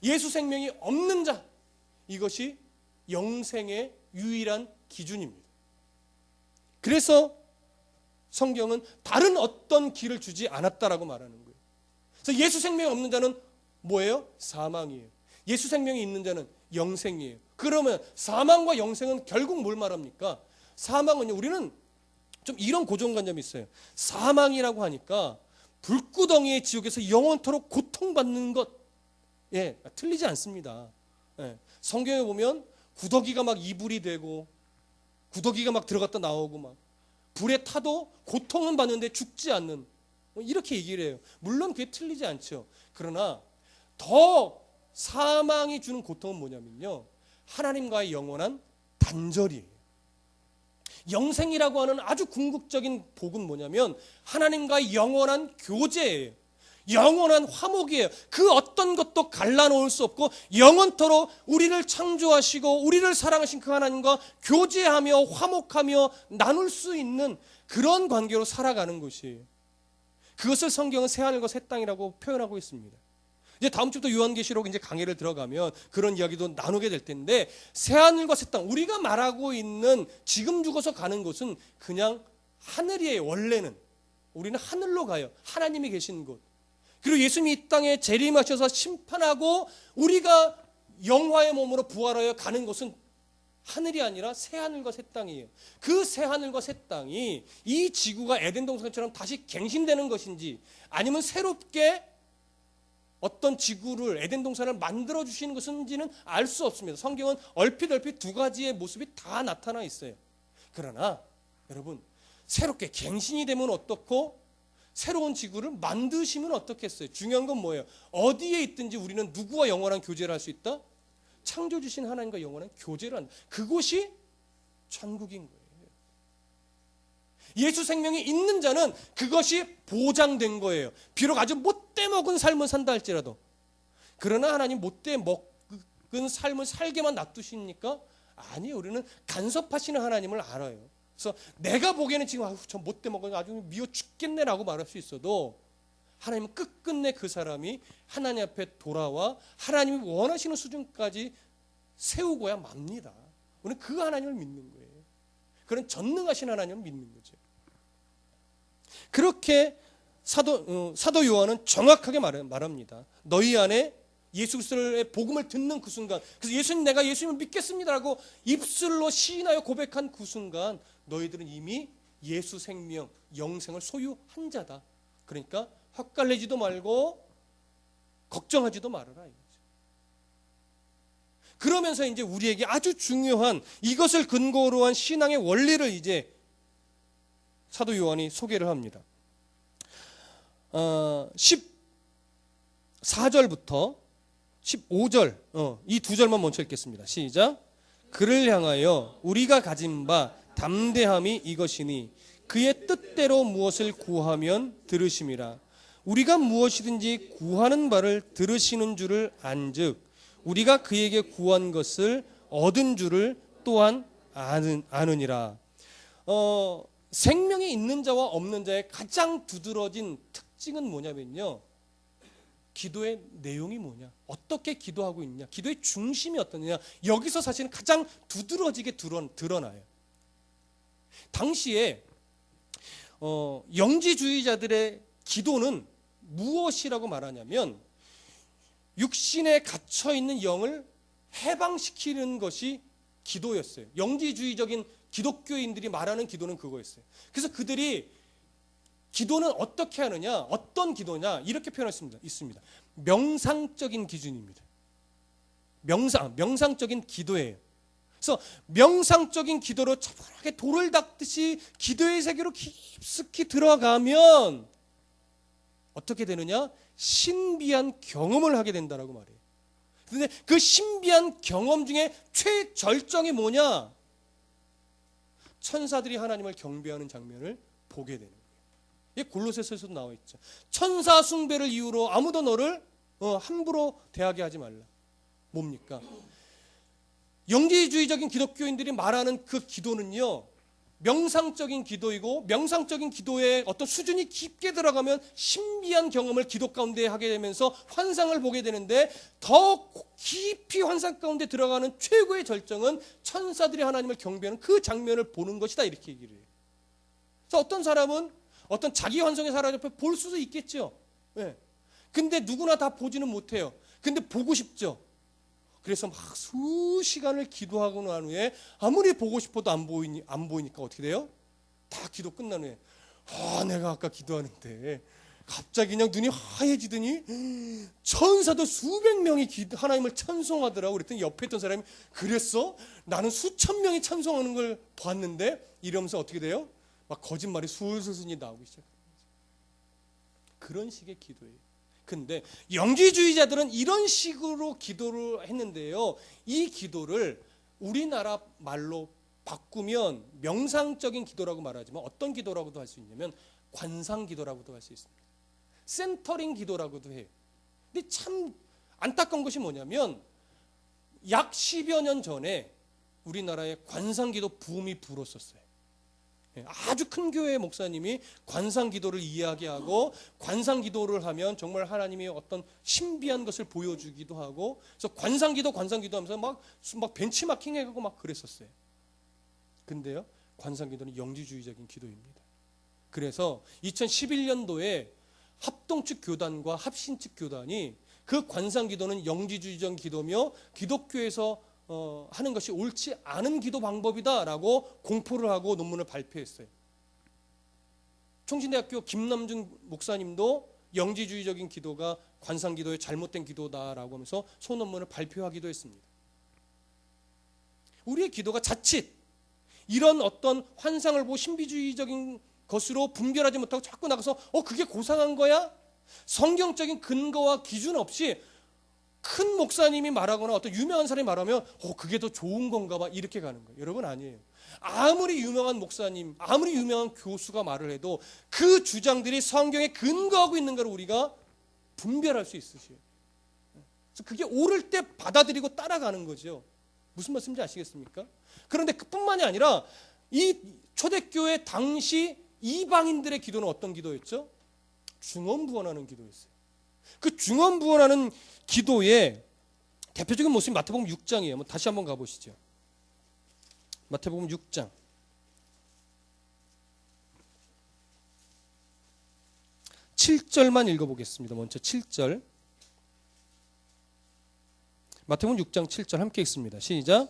예수 생명이 없는 자, 이것이 영생의 유일한 기준입니다. 그래서 성경은 다른 어떤 길을 주지 않았다라고 말하는 거예요. 그래서 예수 생명이 없는 자는 뭐예요? 사망이에요. 예수 생명이 있는 자는 영생이에요. 그러면 사망과 영생은 결국 뭘 말합니까? 사망은요, 우리는 좀 이런 고정관념이 있어요. 사망이라고 하니까 불구덩이의 지옥에서 영원토록 고통받는 것, 예, 틀리지 않습니다. 예, 성경에 보면 구더기가 막 이불이 되고 구더기가 막 들어갔다 나오고 막 불에 타도 고통은 받는데 죽지 않는, 이렇게 얘기를 해요. 물론 그게 틀리지 않죠. 그러나 더 사망이 주는 고통은 뭐냐면요, 하나님과의 영원한 단절이에요. 영생이라고 하는 아주 궁극적인 복은 뭐냐면 하나님과의 영원한 교제예요. 영원한 화목이에요. 그 어떤 것도 갈라놓을 수 없고 영원토록 우리를 창조하시고 우리를 사랑하신 그 하나님과 교제하며 화목하며 나눌 수 있는 그런 관계로 살아가는 것이에요. 그것을 성경은 새하늘과 새 땅이라고 표현하고 있습니다. 이제 다음 주부터 요한계시록 이제 강의를 들어가면 그런 이야기도 나누게 될 텐데, 새하늘과 새 땅, 우리가 말하고 있는 지금 죽어서 가는 곳은 그냥 하늘이에요. 원래는 우리는 하늘로 가요. 하나님이 계신 곳. 그리고 예수님이 이 땅에 재림하셔서 심판하고 우리가 영화의 몸으로 부활하여 가는 곳은 하늘이 아니라 새하늘과 새 땅이에요. 그 새하늘과 새 땅이 이 지구가 에덴 동산처럼 다시 갱신되는 것인지 아니면 새롭게 어떤 지구를, 에덴 동산을 만들어 주시는 것인지는 알 수 없습니다. 성경은 얼핏 두 가지의 모습이 다 나타나 있어요. 그러나 여러분, 새롭게 갱신이 되면 어떻고 새로운 지구를 만드시면 어떻겠어요? 중요한 건 뭐예요? 어디에 있든지 우리는 누구와 영원한 교제를 할 수 있다? 창조 주신 하나님과 영원한 교제를 한다. 그곳이 천국인 거예요. 예수 생명이 있는 자는 그것이 보장된 거예요. 비록 아주 못돼 먹은 삶을 산다 할지라도. 그러나 하나님 못돼 먹은 삶을 살게만 놔두십니까? 아니요. 우리는 간섭하시는 하나님을 알아요. 그래서 내가 보기에는 지금 저 못돼 먹은 아주 미워 죽겠네라고 말할 수 있어도 하나님은 끝끝내 그 사람이 하나님 앞에 돌아와 하나님이 원하시는 수준까지 세우고야 맙니다. 우리는 그 하나님을 믿는 거예요. 그런 전능하신 하나님을 믿는 거죠. 그렇게 사도 요한은 정확하게 말합니다. 너희 안에 예수 그리스도의 복음을 듣는 그 순간, 그래서 예수님, 내가 예수님을 믿겠습니다라고 입술로 시인하여 고백한 그 순간 너희들은 이미 예수 생명, 영생을 소유한 자다. 그러니까 헛갈리지도 말고 걱정하지도 말아라 이거죠. 그러면서 이제 우리에게 아주 중요한 이것을 근거로 한 신앙의 원리를 이제 사도 요한이 소개를 합니다. 14절부터 15절 이 두 절만 먼저 읽겠습니다. 시작. 그를 향하여 우리가 가진 바 담대함이 이것이니 그의 뜻대로 무엇을 구하면 들으심이라. 우리가 무엇이든지 구하는 바를 들으시는 줄을 안즉 우리가 그에게 구한 것을 얻은 줄을 또한 아느니라. 생명이 있는 자와 없는 자의 가장 두드러진 특징은 뭐냐면요, 기도의 내용이 뭐냐, 어떻게 기도하고 있냐, 기도의 중심이 어떠냐, 여기서 사실은 가장 두드러지게 드러나요. 당시에 영지주의자들의 기도는 무엇이라고 말하냐면 육신에 갇혀있는 영을 해방시키는 것이 기도였어요. 영지주의적인 기독교인들이 말하는 기도는 그거였어요. 그래서 그들이 기도는 어떻게 하느냐, 어떤 기도냐, 이렇게 표현했습니다. 있습니다. 명상적인 기준입니다. 명상적인 기도예요. 그래서 명상적인 기도로 차분하게 돌을 닦듯이 기도의 세계로 깊숙이 들어가면 어떻게 되느냐? 신비한 경험을 하게 된다라고 말해요. 그런데 그 신비한 경험 중에 최절정이 뭐냐? 천사들이 하나님을 경배하는 장면을 보게 되는 거예요. 이게 골로새서에서도 나와 있죠. 천사 숭배를 이유로 아무도 너를 함부로 대하게 하지 말라. 뭡니까? 영지주의적인 기독교인들이 말하는 그 기도는요, 명상적인 기도이고, 명상적인 기도의 어떤 수준이 깊게 들어가면 신비한 경험을 기도 가운데 하게 되면서 환상을 보게 되는데, 더 깊이 환상 가운데 들어가는 최고의 절정은 천사들이 하나님을 경배하는 그 장면을 보는 것이다, 이렇게 얘기를 해요. 그래서 어떤 사람은 어떤 자기 환상의 사람 옆에 볼 수도 있겠죠. 네. 근데 누구나 다 보지는 못해요. 근데 보고 싶죠. 그래서 막 수시간을 기도하고 난 후에 아무리 보고 싶어도 안 보이니까 어떻게 돼요? 다 기도 끝난 후에 내가 아까 기도하는데 갑자기 그냥 눈이 하얘지더니 천사도 수백 명이 하나님을 찬송하더라고. 그랬더니 옆에 있던 사람이 그랬어? 나는 수천 명이 찬송하는 걸 봤는데, 이러면서 어떻게 돼요? 막 거짓말이 술술술이 나오기 시작합니다. 그런 식의 기도예요. 근데 영지주의자들은 이런 식으로 기도를 했는데요, 이 기도를 우리나라 말로 바꾸면 명상적인 기도라고 말하지만 어떤 기도라고도 할 수 있냐면 관상기도라고도 할 수 있습니다. 센터링 기도라고도 해요. 근데 참 안타까운 것이 뭐냐면 약 10여 년 전에 우리나라에 관상기도 붐이 불었었어요. 아주 큰 교회의 목사님이 관상기도를 이야기하고, 관상기도를 하면 정말 하나님이 어떤 신비한 것을 보여주기도 하고, 그래서 관상기도 하면서 막 벤치마킹 해가고 막 그랬었어요. 근데요, 관상기도는 영지주의적인 기도입니다. 그래서 2011년도에 합동측 교단과 합신측 교단이 그 관상기도는 영지주의적 기도며 기독교에서 하는 것이 옳지 않은 기도 방법이다라고 공포를 하고 논문을 발표했어요. 총신대학교 김남준 목사님도 영지주의적인 기도가 관상기도의 잘못된 기도다라고 하면서 소논문을 발표하기도 했습니다. 우리의 기도가 자칫 이런 어떤 환상을 보고 신비주의적인 것으로 분별하지 못하고 자꾸 나가서 그게 고상한 거야? 성경적인 근거와 기준 없이 큰 목사님이 말하거나 어떤 유명한 사람이 말하면 그게 더 좋은 건가 봐, 이렇게 가는 거예요. 여러분, 아니에요. 아무리 유명한 목사님, 아무리 유명한 교수가 말을 해도 그 주장들이 성경에 근거하고 있는 걸 우리가 분별할 수 있으셔요. 그래서 그게 옳을 때 받아들이고 따라가는 거죠. 무슨 말씀인지 아시겠습니까? 그런데 그뿐만이 아니라 이 초대교회 당시 이방인들의 기도는 어떤 기도였죠? 중언부언하는 기도였어요. 그 중언부언하는 기도의 대표적인 모습이 마태복음 6장이에요. 다시 한번 가보시죠. 마태복음 6장. 7절만 읽어보겠습니다. 먼저 7절. 마태복음 6장 7절 함께 읽습니다. 시작.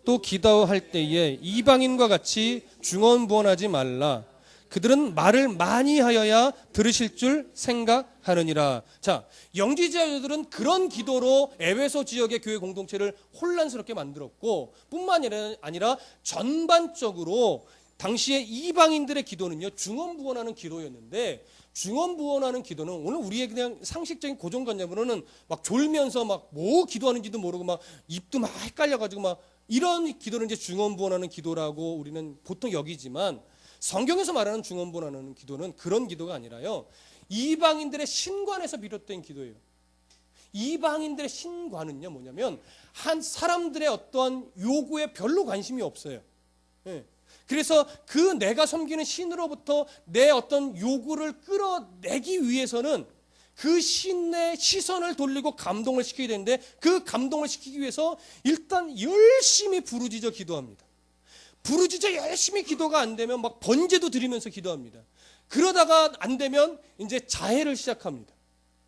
또 기도할 때에 이방인과 같이 중언부언하지 말라. 그들은 말을 많이 하여야 들으실 줄 생각하느니라. 자, 영지주의자들은 그런 기도로 에베소 지역의 교회 공동체를 혼란스럽게 만들었고, 뿐만 아니라 전반적으로 당시에 이방인들의 기도는요, 중언부언하는 기도였는데, 중언부언하는 기도는 오늘 우리의 그냥 상식적인 고정관념으로는 막 졸면서 막 뭐 기도하는지도 모르고 막 입도 막 헷갈려가지고 막 이런 기도는 이제 중언부언하는 기도라고 우리는 보통 여기지만, 성경에서 말하는 중언부언하는 기도는 그런 기도가 아니라요, 이방인들의 신관에서 비롯된 기도예요. 이방인들의 신관은요 뭐냐면 한 사람들의 어떠한 요구에 별로 관심이 없어요. 예. 그래서 그 내가 섬기는 신으로부터 내 어떤 요구를 끌어내기 위해서는 그 신의 시선을 돌리고 감동을 시켜야 되는데, 그 감동을 시키기 위해서 일단 열심히 부르짖어 기도합니다. 부르짖어 열심히 기도가 안 되면 막 번제도 드리면서 기도합니다. 그러다가 안 되면 이제 자해를 시작합니다.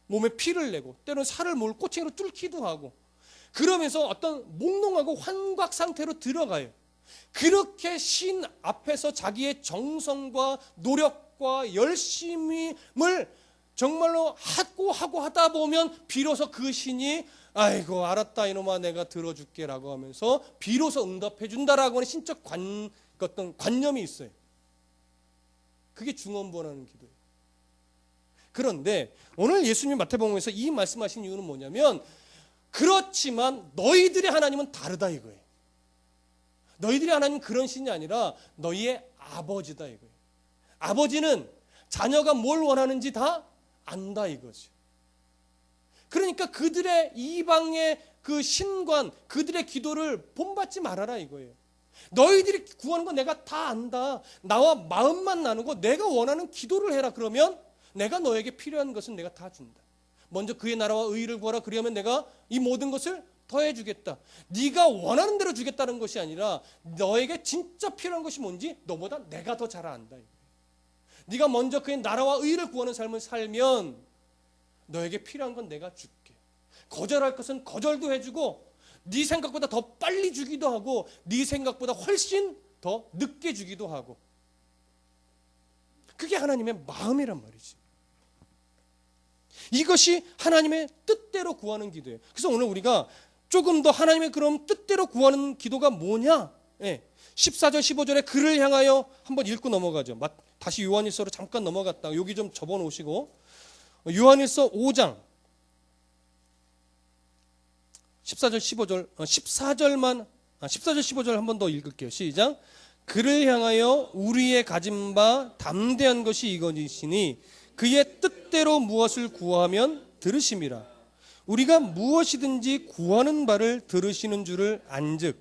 몸에 피를 내고 때로는 살을 뭘 꼬챙이로 뚫기도 하고, 그러면서 어떤 몽롱하고 환각 상태로 들어가요. 그렇게 신 앞에서 자기의 정성과 노력과 열심을 정말로 하고 하다 보면 비로소 그 신이 아이고 알았다 이놈아 내가 들어줄게 라고 하면서 비로소 응답해 준다라고 하는 신적 어떤 관념이 있어요. 그게 중언부언하는 기도예요. 그런데 오늘 예수님이 마태복음에서 이 말씀하신 이유는 뭐냐면, 그렇지만 너희들의 하나님은 다르다 이거예요. 너희들의 하나님은 그런 신이 아니라 너희의 아버지다 이거예요. 아버지는 자녀가 뭘 원하는지 다 안다 이거죠. 그러니까 그들의 이방의 그 신관, 그들의 기도를 본받지 말아라 이거예요. 너희들이 구하는 거 내가 다 안다. 나와 마음만 나누고 내가 원하는 기도를 해라. 그러면 내가 너에게 필요한 것은 내가 다 준다. 먼저 그의 나라와 의의를 구하라. 그러면 내가 이 모든 것을 더해 주겠다. 네가 원하는 대로 주겠다는 것이 아니라 너에게 진짜 필요한 것이 뭔지 너보다 내가 더 잘 안다. 네가 먼저 그의 나라와 의의를 구하는 삶을 살면 너에게 필요한 건 내가 줄게. 거절할 것은 거절도 해주고, 네 생각보다 더 빨리 주기도 하고, 네 생각보다 훨씬 더 늦게 주기도 하고. 그게 하나님의 마음이란 말이지. 이것이 하나님의 뜻대로 구하는 기도예요. 그래서 오늘 우리가 조금 더 하나님의 그럼 뜻대로 구하는 기도가 뭐냐? 14절 15절에 그를 향하여 한번 읽고 넘어가죠. 다시 요한일서로 잠깐 넘어갔다가 여기 좀 접어놓으시고, 요한일서 5장 14절 15절 14절 15절 한 번 더 읽을게요. 시작. 그를 향하여 우리의 가진 바 담대한 것이 이것이니 그의 뜻대로 무엇을 구하면 들으심이라. 우리가 무엇이든지 구하는 바를 들으시는 줄을 안즉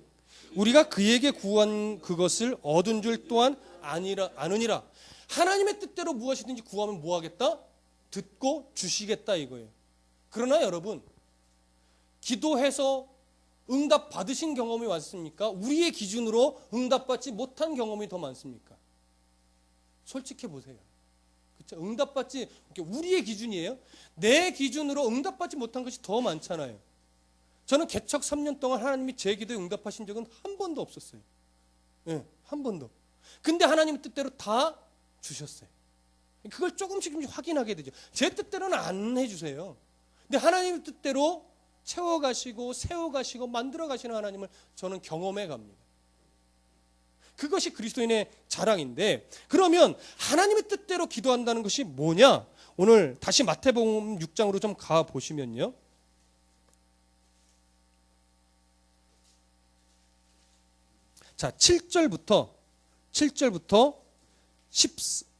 우리가 그에게 구한 그것을 얻은 줄 또한 아느니라. 하나님의 뜻대로 무엇이든지 구하면 뭐 하겠다? 듣고 주시겠다 이거예요. 그러나 여러분, 기도해서 응답 받으신 경험이 왔습니까? 우리의 기준으로 응답받지 못한 경험이 더 많습니까? 솔직해 보세요. 그렇죠? 응답받지, 우리의 기준이에요. 내 기준으로 응답받지 못한 것이 더 많잖아요. 저는 개척 3년 동안 하나님이 제 기도에 응답하신 적은 한 번도 없었어요. 한 번도. 근데 하나님 뜻대로 다 주셨어요. 그걸 조금씩 확인하게 되죠. 제 뜻대로는 안 해주세요. 근데 하나님 뜻대로 채워가시고 세워가시고 만들어가시는 하나님을 저는 경험해 갑니다. 그것이 그리스도인의 자랑인데, 그러면 하나님의 뜻대로 기도한다는 것이 뭐냐? 오늘 다시 마태복음 6장으로 좀 가보시면요. 자, 7절부터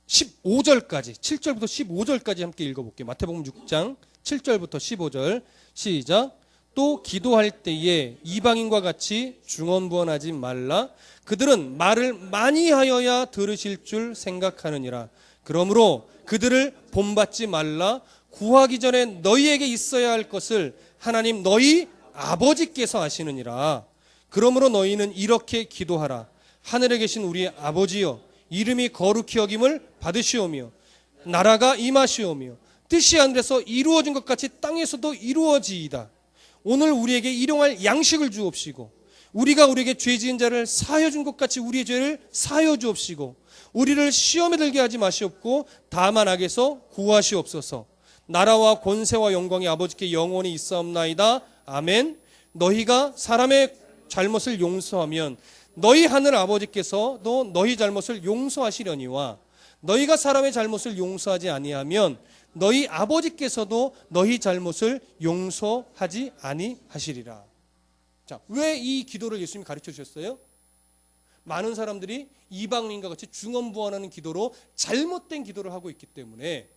15절까지 7절부터 15절까지 함께 읽어볼게요. 마태복음 6장 7절부터 15절 시작. 또 기도할 때에 이방인과 같이 중언부언하지 말라. 그들은 말을 많이 하여야 들으실 줄 생각하느니라. 그러므로 그들을 본받지 말라. 구하기 전에 너희에게 있어야 할 것을 하나님 너희 아버지께서 아시느니라. 그러므로 너희는 이렇게 기도하라. 하늘에 계신 우리 아버지여, 이름이 거룩히 여김을 받으시오며 나라가 임하시오며 뜻이 하늘에서 이루어진 것 같이 땅에서도 이루어지이다. 오늘 우리에게 일용할 양식을 주옵시고 우리가 우리에게 죄 지은 자를 사하여 준 것 같이 우리의 죄를 사하여 주옵시고 우리를 시험에 들게 하지 마시옵고 다만 악에서 구하시옵소서. 나라와 권세와 영광이 아버지께 영원히 있사옵나이다. 아멘. 너희가 사람의 잘못을 용서하면 너희 하늘 아버지께서도 너희 잘못을 용서하시려니와 너희가 사람의 잘못을 용서하지 아니하면 너희 아버지께서도 너희 잘못을 용서하지 아니하시리라. 자, 왜 이 기도를 예수님이 가르쳐 주셨어요? 많은 사람들이 이방인과 같이 중언부언하는 기도로 잘못된 기도를 하고 있기 때문에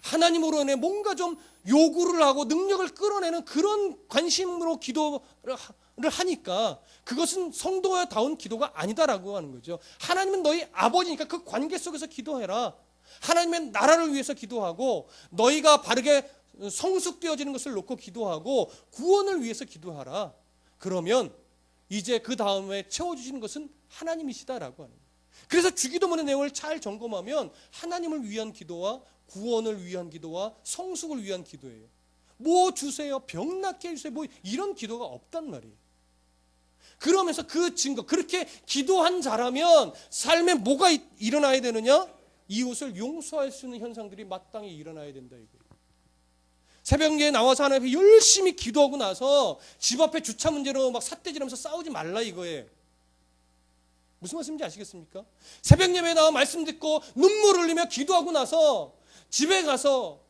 하나님으로 인해 뭔가 좀 요구를 하고 능력을 끌어내는 그런 관심으로 기도를 하니까 그것은 성도다운 기도가 아니다라고 하는 거죠. 하나님은 너희 아버지니까 그 관계 속에서 기도해라. 하나님의 나라를 위해서 기도하고 너희가 바르게 성숙되어지는 것을 놓고 기도하고 구원을 위해서 기도하라. 그러면 이제 그 다음에 채워주시는 것은 하나님이시다라고 하는 거예요. 그래서 주기도문의 내용을 잘 점검하면 하나님을 위한 기도와 구원을 위한 기도와 성숙을 위한 기도예요. 뭐 주세요, 병 낫게 해주세요, 뭐 이런 기도가 없단 말이에요. 그러면서 그 증거, 그렇게 기도한 자라면 삶에 뭐가 일어나야 되느냐? 이웃을 용서할 수 있는 현상들이 마땅히 일어나야 된다 이거예요. 새벽에 나와서 하나님 앞에 열심히 기도하고 나서 집 앞에 주차 문제로 막 삿대질하면서 싸우지 말라 이거예요. 무슨 말씀인지 아시겠습니까? 새벽 예배에 나와 말씀 듣고 눈물 흘리며 기도하고 나서 집에 가서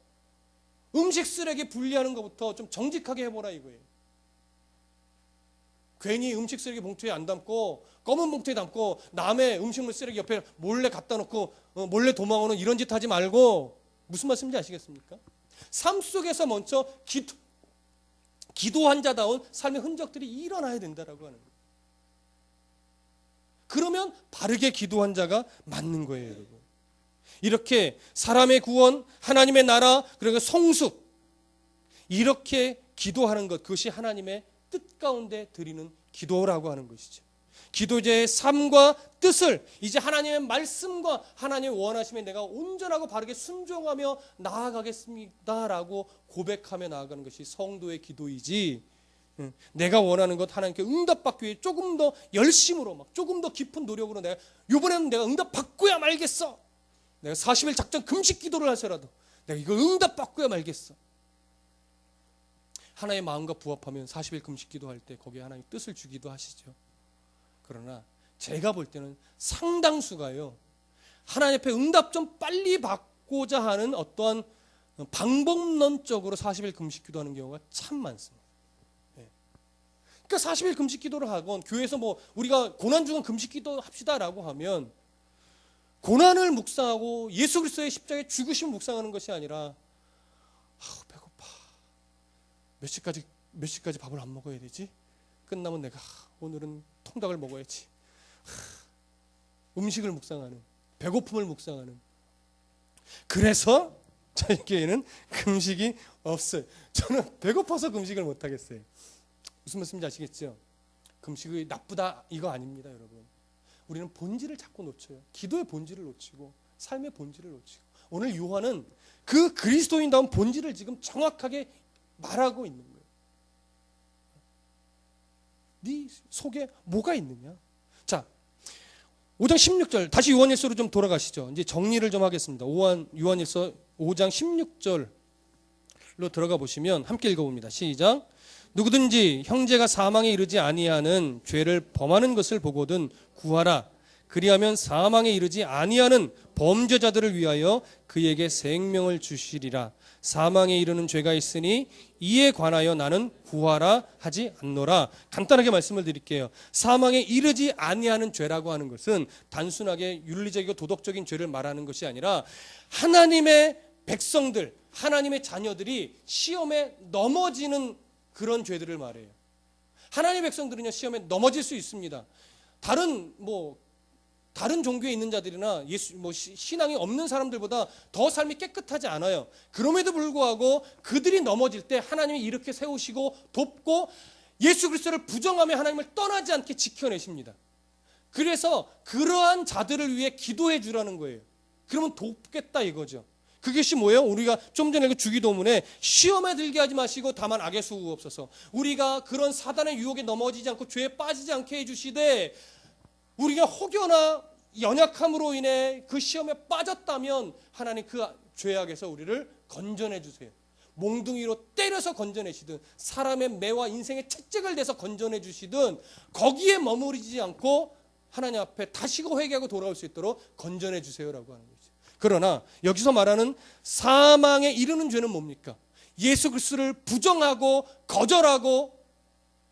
음식 쓰레기 분리하는 것부터 좀 정직하게 해보라 이거예요. 괜히 음식 쓰레기 봉투에 안 담고 검은 봉투에 담고 남의 음식물 쓰레기 옆에 몰래 갖다 놓고 몰래 도망오는 이런 짓 하지 말고, 무슨 말씀인지 아시겠습니까? 삶 속에서 먼저 기도한 자다운 삶의 흔적들이 일어나야 된다라고 하는 거예요. 그러면 바르게 기도한 자가 맞는 거예요, 여러분. 이렇게 사람의 구원, 하나님의 나라, 그리고 성숙, 이렇게 기도하는 것, 그것이 하나님의 뜻 가운데 드리는 기도라고 하는 것이죠. 기도자의 삶과 뜻을 이제 하나님의 말씀과 하나님의 원하심에 내가 온전하고 바르게 순종하며 나아가겠습니다라고 고백하며 나아가는 것이 성도의 기도이지, 내가 원하는 것 하나님께 응답받기 위해 조금 더 열심으로 막 조금 더 깊은 노력으로 내가 이번에는 내가 응답받고야 말겠어, 내가 40일 작전 금식 기도를 하서라도 내가 이거 응답받고야 말겠어. 하나님의 마음과 부합하면 40일 금식 기도할 때 거기에 하나님 뜻을 주기도 하시죠. 그러나 제가 볼 때는 상당수가요, 하나님 앞에 응답 좀 빨리 받고자 하는 어떠한 방법론적으로 40일 금식 기도하는 경우가 참 많습니다. 그러니까 40일 금식 기도를 하건 교회에서 뭐 우리가 고난 중은 금식 기도 합시다라고 하면 고난을 묵상하고 예수 그리스도의 십자가의 죽으심을 묵상하는 것이 아니라 배고파, 몇 시까지 밥을 안 먹어야 되지? 끝나면 내가 오늘은 통닭을 먹어야지. 음식을 묵상하는, 배고픔을 묵상하는. 그래서 저희 교회는 금식이 없어요. 저는 배고파서 금식을 못 하겠어요. 무슨 말씀인지 아시겠죠? 금식이 나쁘다 이거 아닙니다, 여러분. 우리는 본질을 자꾸 놓쳐요. 기도의 본질을 놓치고 삶의 본질을 놓치고. 오늘 요한은 그 그리스도인다운 본질을 지금 정확하게 말하고 있는 거예요. 네 속에 뭐가 있느냐? 자, 5장 16절 다시 요한일서로 좀 돌아가시죠. 이제 정리를 좀 하겠습니다. 요한일서 5장 16절로 들어가 보시면 함께 읽어봅니다. 시작. 누구든지 형제가 사망에 이르지 아니하는 죄를 범하는 것을 보거든 구하라. 그리하면 사망에 이르지 아니하는 범죄자들을 위하여 그에게 생명을 주시리라. 사망에 이르는 죄가 있으니 이에 관하여 나는 구하라 하지 않노라. 간단하게 말씀을 드릴게요. 사망에 이르지 아니하는 죄라고 하는 것은 단순하게 윤리적이고 도덕적인 죄를 말하는 것이 아니라 하나님의 백성들, 하나님의 자녀들이 시험에 넘어지는 그런 죄들을 말해요. 하나님의 백성들은요, 시험에 넘어질 수 있습니다. 다른 종교에 있는 자들이나 신앙이 없는 사람들보다 더 삶이 깨끗하지 않아요. 그럼에도 불구하고 그들이 넘어질 때 하나님이 이렇게 세우시고 돕고 예수 그리스도를 부정하며 하나님을 떠나지 않게 지켜내십니다. 그래서 그러한 자들을 위해 기도해 주라는 거예요. 그러면 돕겠다 이거죠. 그것이 뭐예요? 우리가 좀 전에 그 주기도문에 시험에 들게 하지 마시고 다만 악에 수우옵소서. 우리가 그런 사단의 유혹에 넘어지지 않고 죄에 빠지지 않게 해주시되, 우리가 혹여나 연약함으로 인해 그 시험에 빠졌다면 하나님 그 죄악에서 우리를 건져내 주세요. 몽둥이로 때려서 건져내시든 사람의 매와 인생의 채찍을 대서 건져내 주시든 거기에 머무르지 않고 하나님 앞에 다시고 회개하고 돌아올 수 있도록 건져내 주세요라고 하는 거죠. 그러나 여기서 말하는 사망에 이르는 죄는 뭡니까? 예수 그리스도를 부정하고 거절하고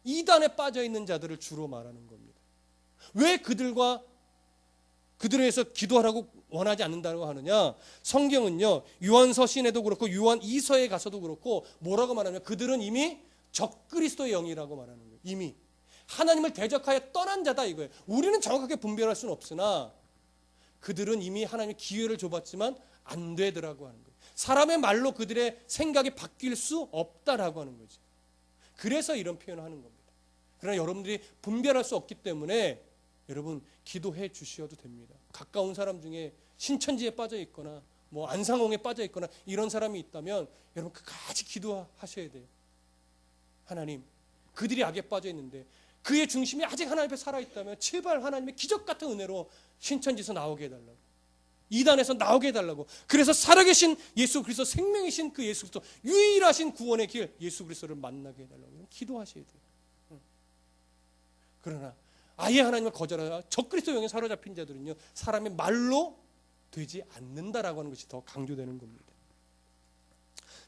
이단에 빠져 있는 자들을 주로 말하는 겁니다. 왜 그들을 위해서 기도하라고 원하지 않는다고 하느냐? 성경은요, 요한서신에도 그렇고 요한 2서에 가서도 그렇고 뭐라고 말하냐면 그들은 이미 적그리스도의 영이라고 말하는 거예요. 이미 하나님을 대적하여 떠난 자다 이거예요. 우리는 정확하게 분별할 수는 없으나 그들은 이미 하나님이 기회를 줘봤지만 안 되더라고 하는 거예요. 사람의 말로 그들의 생각이 바뀔 수 없다라고 하는 거죠. 그래서 이런 표현을 하는 겁니다. 그러나 여러분들이 분별할 수 없기 때문에 여러분 기도해 주셔도 됩니다. 가까운 사람 중에 신천지에 빠져 있거나 뭐 안상홍에 빠져 있거나 이런 사람이 있다면 여러분 끝까지 기도하셔야 돼요. 하나님, 그들이 악에 빠져 있는데 그의 중심이 아직 하나님 앞에 살아있다면 제발 하나님의 기적 같은 은혜로 신천지에서 나오게 해달라고, 이단에서 나오게 해달라고. 그래서 살아계신 예수 그리스도, 생명이신 그 예수 그리스도, 유일하신 구원의 길 예수 그리스도를 만나게 해달라고 기도하셔야 돼요. 그러나 아예 하나님을 거절하여 적그리스도 영에 사로잡힌 자들은요, 사람의 말로 되지 않는다라고 하는 것이 더 강조되는 겁니다.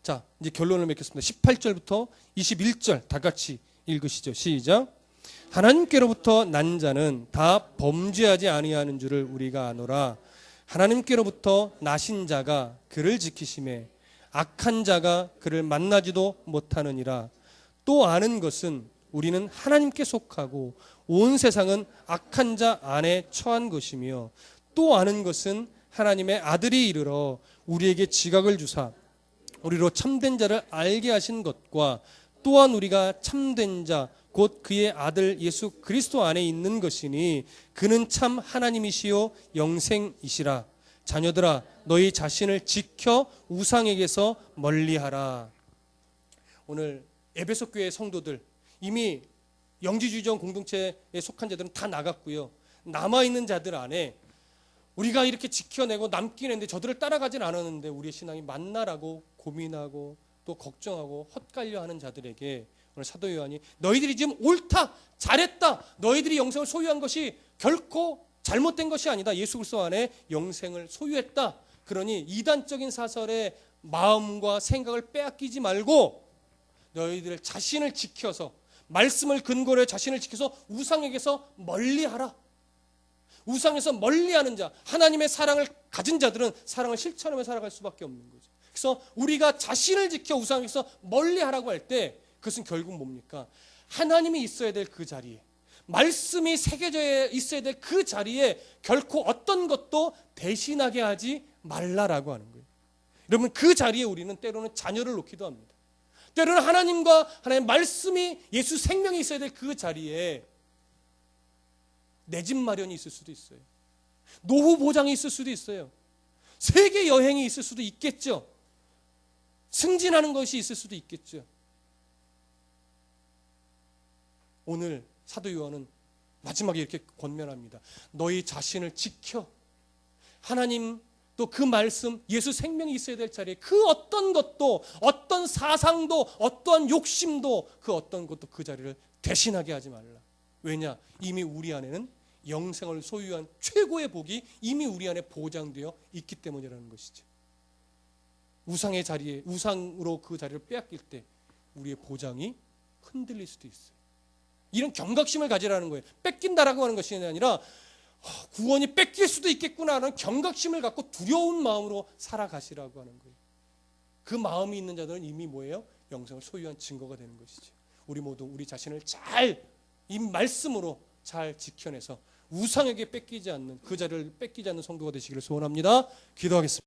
자, 이제 결론을 맺겠습니다. 18절부터 21절 다 같이 읽으시죠. 시작. 하나님께로부터 난 자는 다 범죄하지 아니하는 줄을 우리가 아노라. 하나님께로부터 나신 자가 그를 지키심에 악한 자가 그를 만나지도 못하느니라. 또 아는 것은 우리는 하나님께 속하고 온 세상은 악한 자 안에 처한 것이며, 또 아는 것은 하나님의 아들이 이르러 우리에게 지각을 주사 우리로 참된 자를 알게 하신 것과, 또한 우리가 참된 자 곧 그의 아들 예수 그리스도 안에 있는 것이니 그는 참 하나님이시요 영생이시라. 자녀들아, 너희 자신을 지켜 우상에게서 멀리하라. 오늘 에베소 교회 성도들, 이미 영지주의적 공동체에 속한 자들은 다 나갔고요. 남아있는 자들 안에 우리가 이렇게 지켜내고 남긴 했는데 저들을 따라가진 않았는데 우리의 신앙이 맞나라고 고민하고 또 걱정하고 헛갈려 하는 자들에게 오늘 사도 요한이 너희들이 지금 옳다, 잘했다, 너희들이 영생을 소유한 것이 결코 잘못된 것이 아니다. 예수 그리스도 안에 영생을 소유했다. 그러니 이단적인 사설의 마음과 생각을 빼앗기지 말고 너희들 자신을 지켜서, 말씀을 근거로 해 자신을 지켜서 우상에게서 멀리하라. 우상에서 멀리하는 자, 하나님의 사랑을 가진 자들은 사랑을 실천하며 살아갈 수밖에 없는 거죠. 그래서 우리가 자신을 지켜 우상에서 멀리하라고 할 때 그것은 결국 뭡니까? 하나님이 있어야 될 그 자리에, 말씀이 새겨져 있어야 될 그 자리에 결코 어떤 것도 대신하게 하지 말라라고 하는 거예요. 여러분, 그 자리에 우리는 때로는 자녀를 놓기도 합니다. 때로는 하나님과 하나님의 말씀이, 예수 생명이 있어야 될 그 자리에 내 집 마련이 있을 수도 있어요. 노후 보장이 있을 수도 있어요. 세계 여행이 있을 수도 있겠죠. 승진하는 것이 있을 수도 있겠죠. 오늘 사도 요한은 마지막에 이렇게 권면합니다. 너희 자신을 지켜. 하나님 또 그 말씀, 예수 생명이 있어야 될 자리에 그 어떤 것도, 어떤 사상도, 어떠한 욕심도, 그 어떤 것도 그 자리를 대신하게 하지 말라. 왜냐? 이미 우리 안에는 영생을 소유한 최고의 복이 이미 우리 안에 보장되어 있기 때문이라는 것이죠. 우상의 자리에, 우상으로 그 자리를 빼앗길 때 우리의 보장이 흔들릴 수도 있어요. 이런 경각심을 가지라는 거예요. 뺏긴다라고 하는 것이 아니라 구원이 뺏길 수도 있겠구나 하는 경각심을 갖고 두려운 마음으로 살아가시라고 하는 거예요. 그 마음이 있는 자들은 이미 뭐예요? 영생을 소유한 증거가 되는 것이죠. 우리 모두 우리 자신을 잘, 이 말씀으로 잘 지켜내서 우상에게 뺏기지 않는, 그 자리를 뺏기지 않는 성도가 되시기를 소원합니다. 기도하겠습니다.